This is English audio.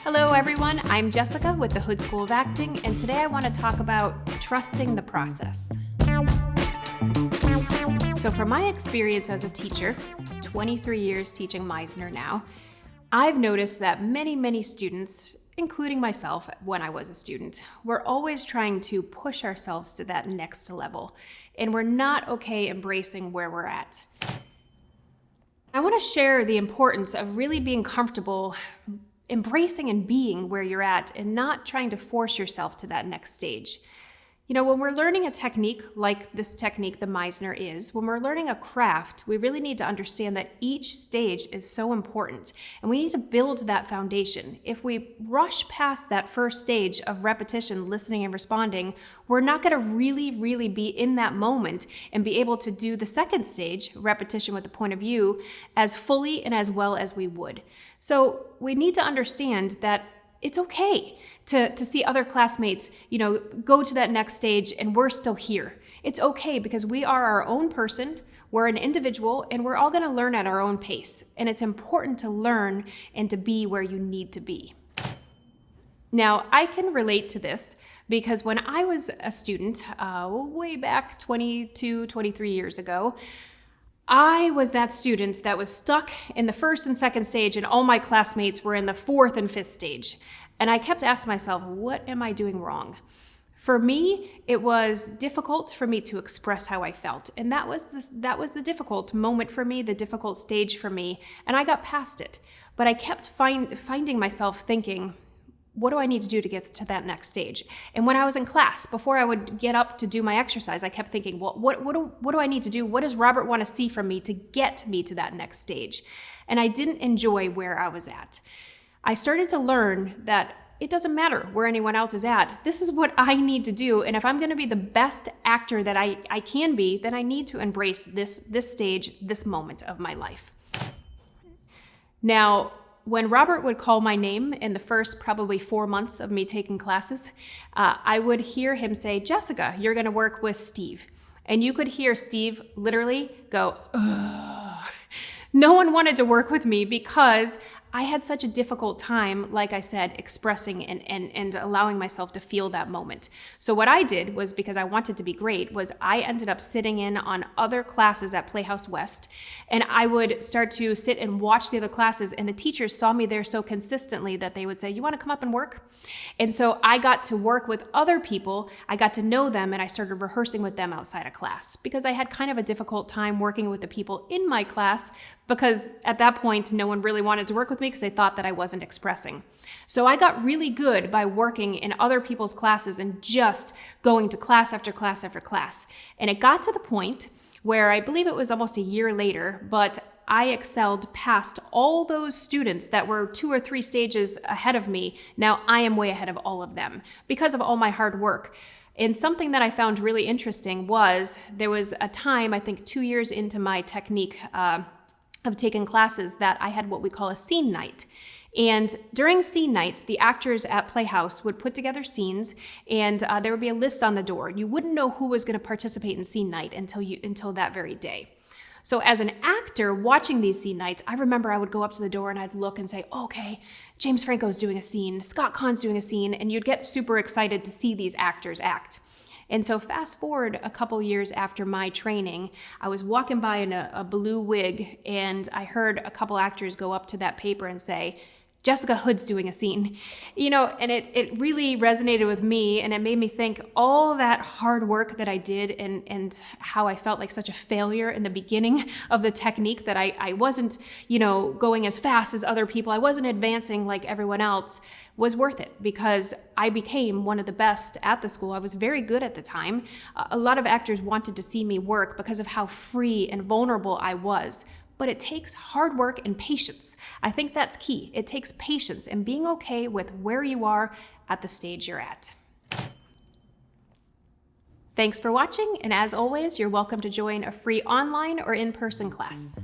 Hello everyone, I'm Jessica with the Hood School of Acting, and today I want to talk about trusting the process. So from my experience as a teacher, 23 years teaching Meisner now, I've noticed that many students, including myself when I was a student, we're always trying to push ourselves to that next level, and we're not okay embracing where we're at. I want to share the importance of really being comfortable embracing and being where you're at and not trying to force yourself to that next stage. You know, when we're learning a technique like this technique the Meisner is, when we're learning a craft, we really need to understand that each stage is so important and we need to build that foundation. If we rush past that first stage of repetition, listening and responding, we're not going to really be in that moment and be able to do the second stage, repetition with the point of view, as fully and as well as we would. So we need to understand that it's okay to see other classmates, go to that next stage and we're still here. It's okay because we are our own person, we're an individual, and we're all going to learn at our own pace. And it's important to learn and to be where you need to be. Now, I can relate to this because when I was a student, way back 22, 23 years ago, I was that student that was stuck in the first and second stage and all my classmates were in the fourth and fifth stage. And I kept asking myself, what am I doing wrong? For me, it was difficult for me to express how I felt. And that was the difficult moment for me, the difficult stage for me. And I got past it. But I kept finding myself thinking, what do I need to do to get to that next stage? And when I was in class, before I would get up to do my exercise, I kept thinking, well, what do I need to do? What does Robert want to see from me to get me to that next stage? And I didn't enjoy where I was at. I started to learn that it doesn't matter where anyone else is at. This is what I need to do. And if I'm going to be the best actor that I can be, then I need to embrace this stage, this moment of my life. Now, when Robert would call my name in the first probably 4 months of me taking classes, I would hear him say, Jessica, you're going to work with Steve. And you could hear Steve literally go, ugh. No one wanted to work with me because I had such a difficult time, like I said, expressing and allowing myself to feel that moment. So what I did was, because I wanted to be great, was I ended up sitting in on other classes at Playhouse West, and I would start to sit and watch the other classes, and the teachers saw me there so consistently that they would say, you want to come up and work? And so I got to work with other people, I got to know them, and I started rehearsing with them outside of class, because I had kind of a difficult time working with the people in my class, because at that point, no one really wanted to work with me because they thought that I wasn't expressing. So I got really good by working in other people's classes and just going to class after class after class. And it got to the point where I believe it was almost a year later, but I excelled past all those students that were 2 or 3 stages ahead of me. Now I am way ahead of all of them because of all my hard work. And something that I found really interesting was there was a time, I think 2 years into my technique of taking classes, that I had what we call a scene night. And during scene nights, the actors at Playhouse would put together scenes, and there would be a list on the door. You wouldn't know who was going to participate in scene night until that very day. So as an actor watching these scene nights, I remember I would go up to the door and I'd look and say, okay, James Franco's doing a scene, Scott Kahn's doing a scene, and you'd get super excited to see these actors act. And so fast forward a couple years after my training, I was walking by in a blue wig, and I heard a couple actors go up to that paper and say, Jessica Hood's doing a scene, and it really resonated with me, and it made me think all that hard work that I did and how I felt like such a failure in the beginning of the technique, that I wasn't, going as fast as other people, I wasn't advancing like everyone else, was worth it, because I became one of the best at the school. I was very good at the time. A lot of actors wanted to see me work because of how free and vulnerable I was. But it takes hard work and patience. I think that's key. It takes patience and being okay with where you are at the stage you're at. Thanks for watching, and as always, you're welcome to join a free online or in-person class.